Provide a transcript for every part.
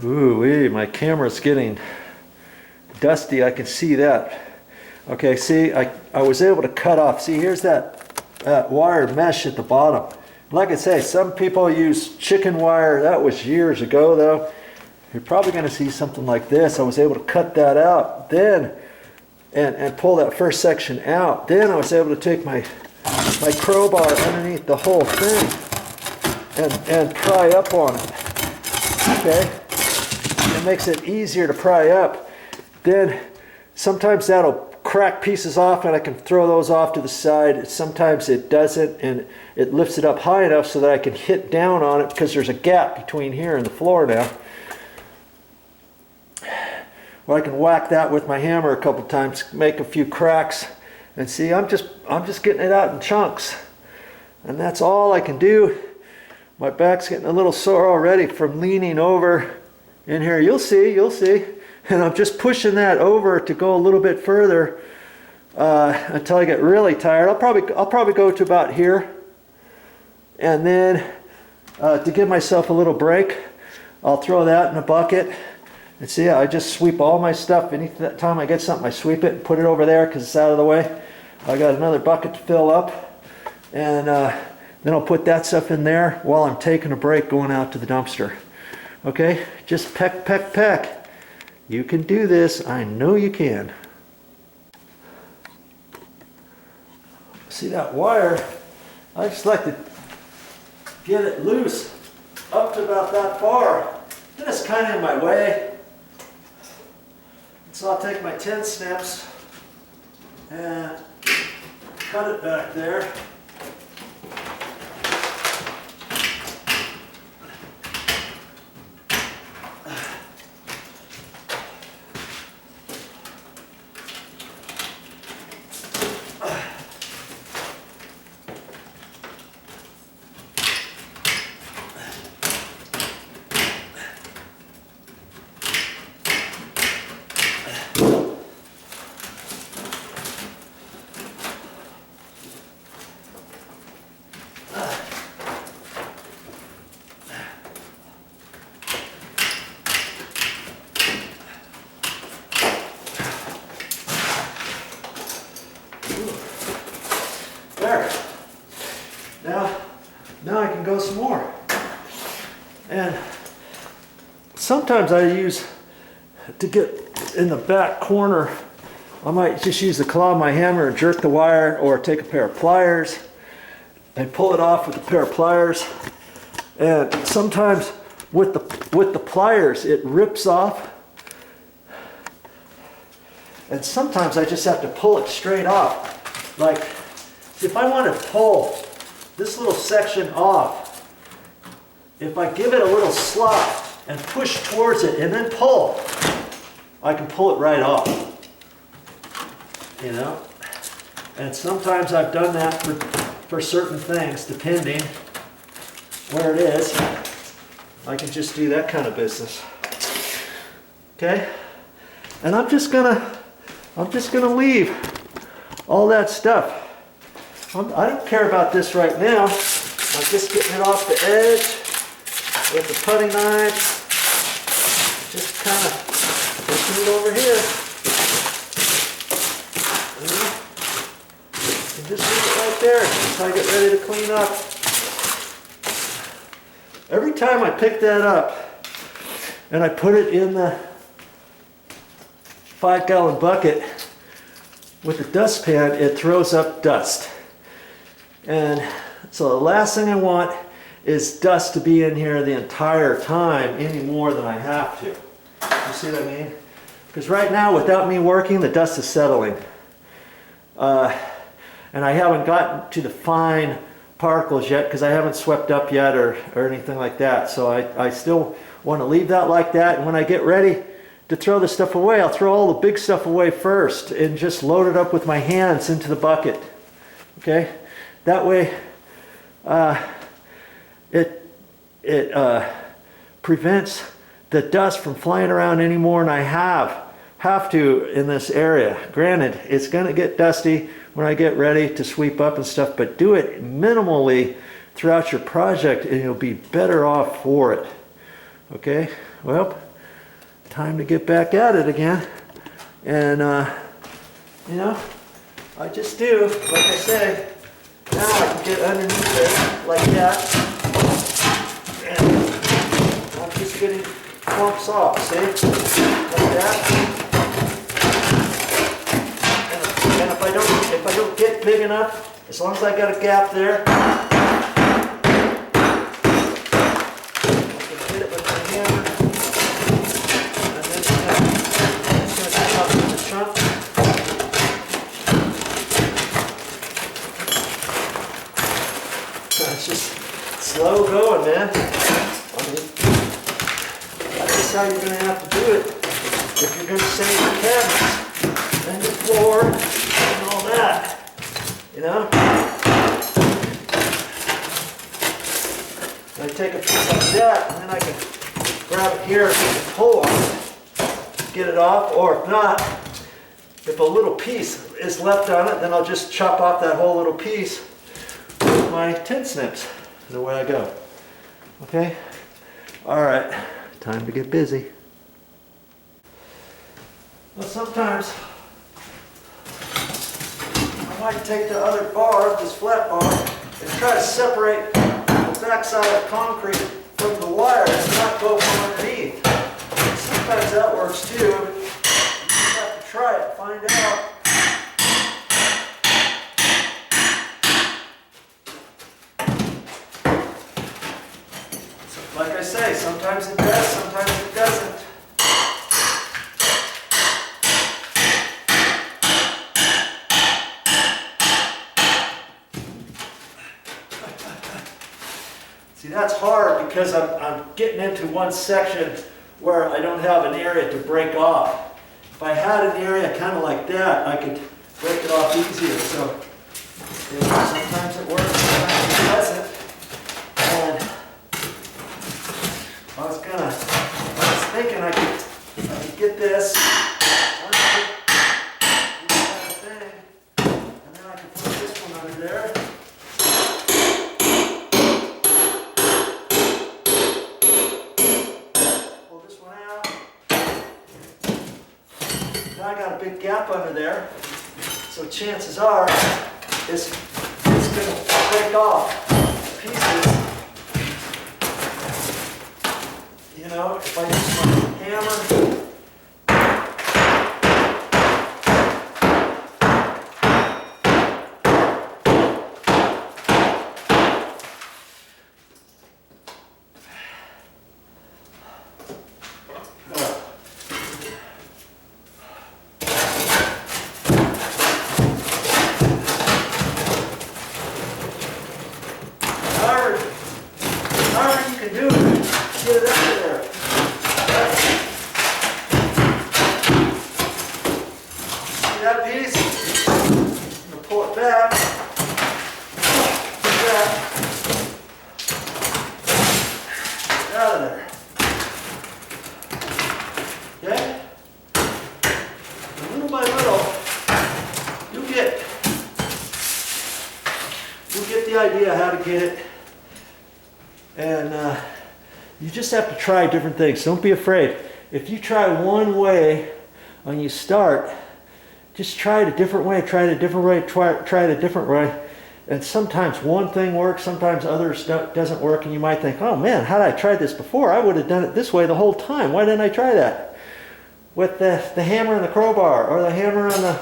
Ooh, my camera's getting dusty. I can see that. Okay, see, I was able to cut off. See, here's that wire mesh at the bottom. Like I say, some people use chicken wire. That was years ago, though. You're probably going to see something like this. I was able to cut that out then and pull that first section out. Then I was able to take my crowbar underneath the whole thing and pry up on it. Okay? It makes it easier to pry up. Then sometimes that'll crack pieces off and I can throw those off to the side. Sometimes it doesn't, and it lifts it up high enough so that I can hit down on it because there's a gap between here and the floor now. Well, I can whack that with my hammer a couple times, make a few cracks, and see, I'm just getting it out in chunks. And that's all I can do. My back's getting a little sore already from leaning over in here. You'll see. And I'm just pushing that over to go a little bit further until I get really tired. I'll probably go to about here, and then to give myself a little break, I'll throw that in a bucket. And see, I just sweep all my stuff. Any time I get something, I sweep it and put it over there because it's out of the way. I got another bucket to fill up, and then I'll put that stuff in there while I'm taking a break going out to the dumpster. Okay, just peck, peck, peck. You can do this. I know you can. See that wire? I just like to get it loose up to about that far. Then it's kind of in my way. So I'll take my 10 snips and cut it back there. There. Now I can go some more. And sometimes I use, to get in the back corner, I might just use the claw of my hammer and jerk the wire, or take a pair of pliers and pull it off with a pair of pliers. And sometimes with the pliers it rips off. And sometimes I just have to pull it straight off. Like, if I want to pull this little section off, if I give it a little slot and push towards it and then pull, I can pull it right off. You know? And sometimes I've done that for certain things, depending where it is. I can just do that kind of business. Okay? And I'm just gonna leave all that stuff. I don't care about this right now. I'm just getting it off the edge with the putty knife. Just kind of pushing it over here. And just leave it right there until I get ready to clean up. Every time I pick that up and I put it in the 5-gallon bucket with the dustpan, it throws up dust. And so the last thing I want is dust to be in here the entire time any more than I have to. You see what I mean? Because right now, without me working, the dust is settling. And I haven't gotten to the fine particles yet because I haven't swept up yet or anything like that. So I still want to leave that like that. And when I get ready to throw the stuff away, I'll throw all the big stuff away first and just load it up with my hands into the bucket. Okay? That way, it prevents the dust from flying around any more than I have to in this area. Granted, it's going to get dusty when I get ready to sweep up and stuff, but do it minimally throughout your project and you'll be better off for it. Okay? Well, time to get back at it again. And, you know, I just do, like I say, now I can get underneath it like that. And I'm just getting clumps off, see? Like that. And if I don't get big enough, as long as I got a gap there, it's just slow going, man. I mean, that's just how you're going to have to do it if you're going to save your cabinets and your floor and all that, you know? I take a piece like that and then I can grab it here and pull on it, get it off, or if not, if a little piece is left on it, then I'll just chop off that whole little piece with my tin snips. The way I go. Okay? Alright, time to get busy. Well, sometimes I might take the other bar, this flat bar, and try to separate the backside of the concrete from the wire and not go from underneath. Sometimes that works too. You just have to try it, find out. Like I say, sometimes it does, sometimes it doesn't. See, that's hard because I'm getting into one section where I don't have an area to break off. If I had an area kind of like that, I could break it off easier. So, you know, sometimes it works, sometimes it doesn't. And I was thinking I could get this kind of thing, and then I could put this one under there. Pull this one out. Now I got a big gap under there, so chances are it's going to break off pieces. You know, if I use my hammer, however you can do it, get it under there. That piece, I'm going to pull it back, get out of there. Okay? And little by little, you'll get the idea how to get it. And you just have to try different things. Don't be afraid. If you try one way when you start, just try it a different way, try it a different way, try it a different way. And sometimes one thing works, sometimes others doesn't work, and you might think, oh man, how did I try this before? I would have done it this way the whole time. Why didn't I try that? With the hammer and the crowbar, or the hammer and the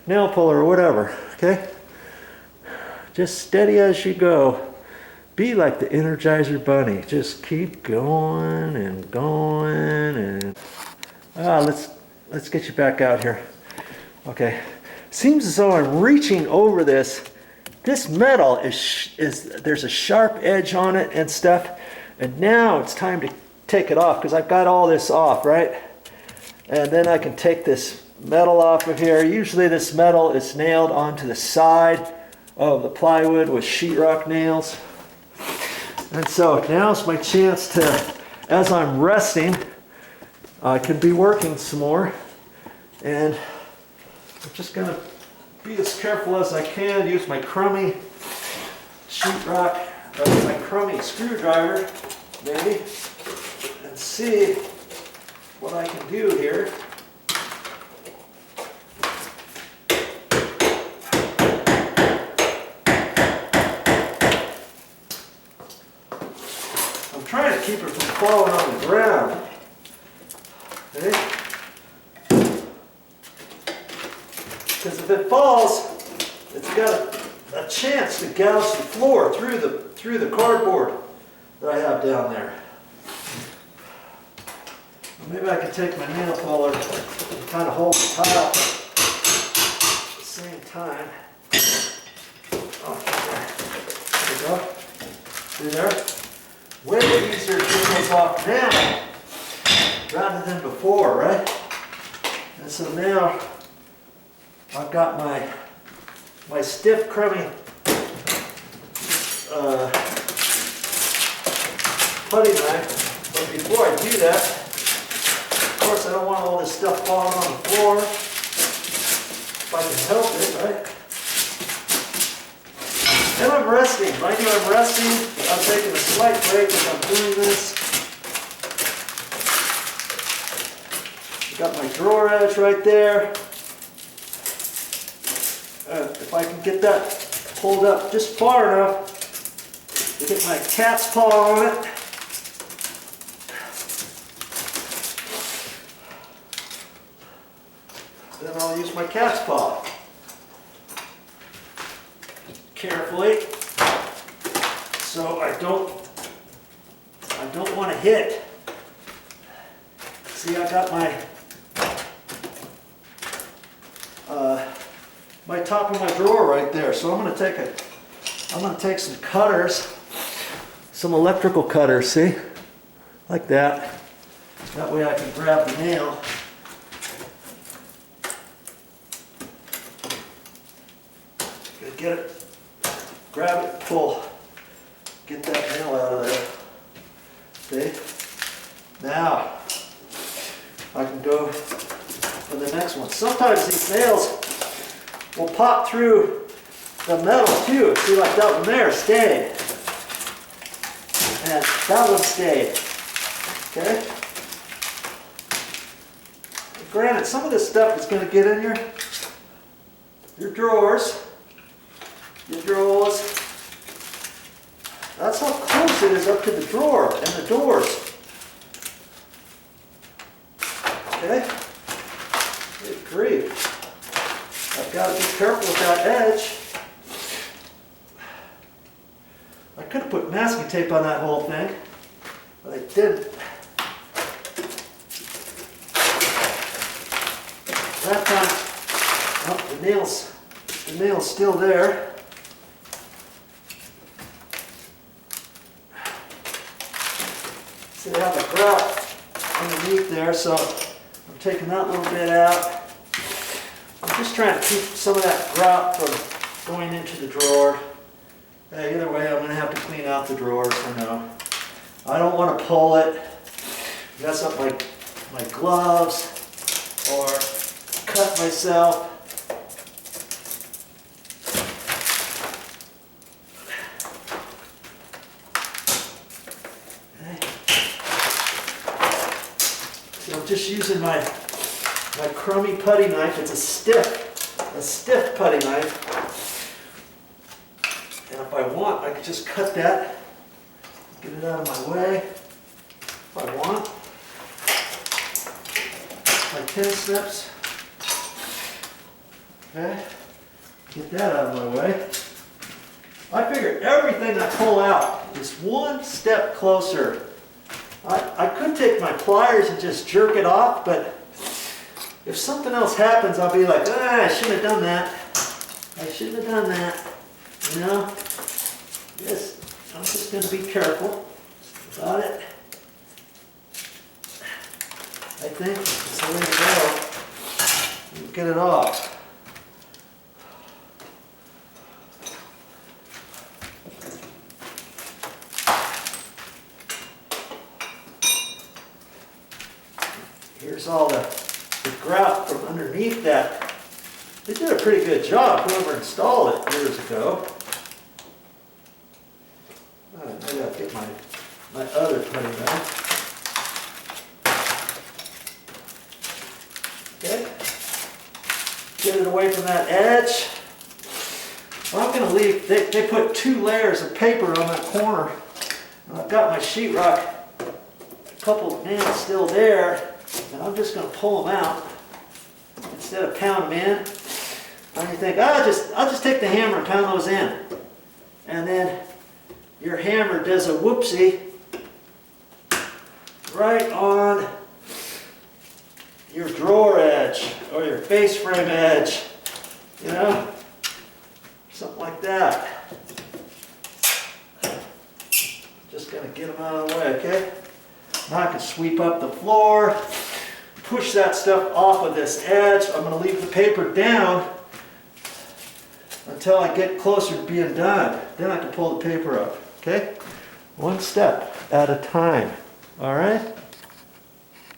nail puller, or whatever, okay? Just steady as you go. Be like the Energizer Bunny. Just keep going and going and... let's get you back out here. Okay, seems as though I'm reaching over this. This metal there's a sharp edge on it and stuff, and now it's time to take it off because I've got all this off, right? And then I can take this metal off of here. Usually this metal is nailed onto the side of the plywood with sheetrock nails. And so now's my chance to, as I'm resting, I can be working some more. And I'm just going to be as careful as I can, use my crummy sheetrock, my crummy screwdriver, maybe, and see what I can do here. I'm trying to keep it from falling on the ground. Okay? Because if it falls, it's got a chance to gouge the floor through the cardboard that I have down there. Maybe I can take my nail puller and kind of hold the tile at the same time. Oh, there we go. See there? Way easier to get those off now rather than before, right? And so now I've got my stiff, crummy putty knife. But before I do that, of course, I don't want all this stuff falling on the floor, if I can help it, right? And I'm resting. Right here I'm resting. I'm taking a slight break as I'm doing this. Got my drawer edge right there. If I can get that pulled up just far enough to get my cat's paw on it. Then I'll use my cat's paw. Carefully. So I don't want to hit. See, I got my top of my drawer right there. So I'm going to take some cutters, some electrical cutters, see? Like that. That way I can grab the nail. Get it, grab it, pull, get that nail out of there. See? Now, I can go for the next one. Sometimes these nails will pop through the metal too. See, like that one there stayed. And that one stayed. Okay? Granted, some of this stuff is going to get in your drawers. Your drawers. That's how close it is up to the drawer and the doors. Okay? Good grief. I've got to be careful with that edge. I could have put masking tape on that whole thing, but I didn't. That time, oh, the nail's still there. See, I have a grout underneath there, so I'm taking that little bit out. I'm just trying to keep some of that grout from going into the drawer. Either way, I'm going to have to clean out the drawers, I know. I don't want to pull it, mess up my gloves, or cut myself. I'm just using my crummy putty knife. It's a stiff putty knife. And if I want, I could just cut that, get it out of my way. If I want. My 10 snips. Okay. Get that out of my way. I figure everything I pull out is one step closer. I could take my pliers and just jerk it off, but if something else happens, I'll be like, I shouldn't have done that. I shouldn't have done that. You know? I'm just going to be careful about it. I think it's the way to go. Get it off. Here's all the grout from underneath that. They did a pretty good job, whoever installed it years ago. I gotta get my other putty knife. Get it away from that edge. Well, I'm going to leave, they put 2 layers of paper on that corner. And I've got my sheetrock, a couple nails still there, and I'm just going to pull them out instead of pound them in. And you think, I'll just take the hammer and pound those in. And then your hammer does a whoopsie right on your drawer edge or your face frame edge, you know, something like that. Just gonna get them out of the way, okay? Now I can sweep up the floor, push that stuff off of this edge. I'm gonna leave the paper down until I get closer to being done. Then I can pull the paper up, okay? One step at a time, all right?